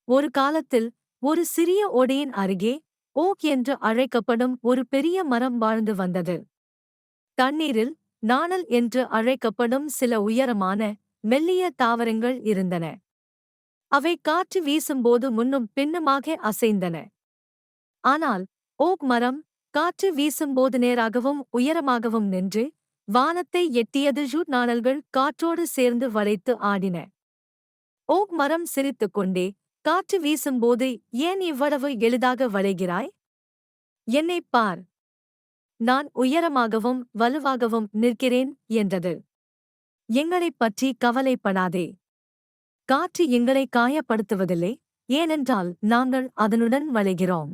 ஒரு காலத்தில் ஒரு சிறிய ஓடையின் அருகே ஓக் என்று அழைக்கப்படும் ஒரு பெரிய மரம் வாழ்ந்து வந்தது. தண்ணீரில் நாணல் என்று அழைக்கப்படும் சில உயரமான, மெல்லிய தாவரங்கள் இருந்தன. அவை காற்று வீசும்போது முன்னும் பின்னுமாக அசைந்தன. ஆனால் ஓக் மரம் காற்று வீசும்போது நேராகவும் உயரமாகவும் நின்று வானத்தை எட்டியது. நாணல்கள் காற்றோடு சேர்ந்து வளைத்து ஆடின. ஓக் மரம் சிரித்துக்கொண்டே, காற்று வீசும்போது ஏன் இவ்வளவு எளிதாக வளைகிறாய்? என்னைப் பார். நான் உயரமாகவும் வலுவாகவும் நிற்கிறேன் என்றது. எங்களைப் பற்றி கவலைப்படாதே. காற்று எங்களை காயப்படுத்துவதில்லை, ஏனென்றால் நாங்கள் அதனுடன் வளைகிறோம்.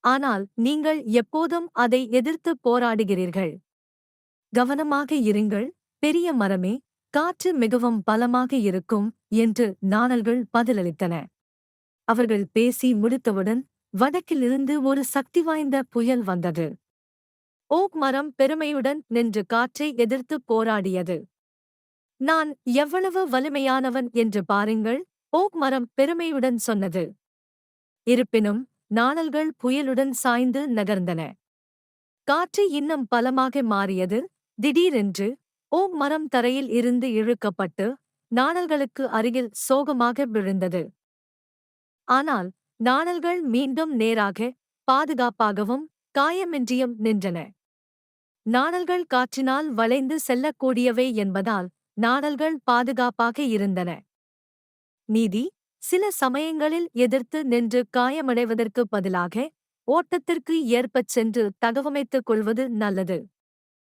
ஆனால் நீங்கள் எப்போதும் அதை எதிர்த்துப் போராடுகிறீர்கள். கவனமாக இருங்கள், பெரிய மரமே, காற்று மிகவும் பலமாக இருக்கும் என்று நாணல்கள் பதிலளித்தன. அவர்கள் பேசி முடித்தவுடன் வடக்கிலிருந்து ஒரு சக்திவாய்ந்த புயல் வந்தது. ஓக் மரம் பெருமையுடன் நின்று காற்றை எதிர்த்துப் போராடியது. நான் எவ்வளவு வலிமையானவன் என்று பாருங்கள், ஓக் மரம் பெருமையுடன் சொன்னது. இருப்பினும் நாணல்கள் புயலுடன் சாய்ந்து நகர்ந்தன. காற்று இன்னும் பலமாக மாறியது. திடீரென்று ஓக் மரம் தரையில் இருந்து இழுக்கப்பட்டு நாணல்களுக்கு அருகில் சோகமாக விழுந்தது. ஆனால் நாணல்கள் மீண்டும் நேராக, பாதுகாப்பாகவும் காயமின்றியும் நின்றன. நாணல்கள் காற்றினால் வளைந்து செல்லக்கூடியவை என்பதால் நாணல்கள் பாதுகாப்பாக இருந்தன. நீதி: சில சமயங்களில் எதிர்த்து நின்று காயமடைவதற்குப் பதிலாக ஓட்டத்திற்கு ஏற்பச் சென்று தகவமைத்துக் கொள்வது நல்லது.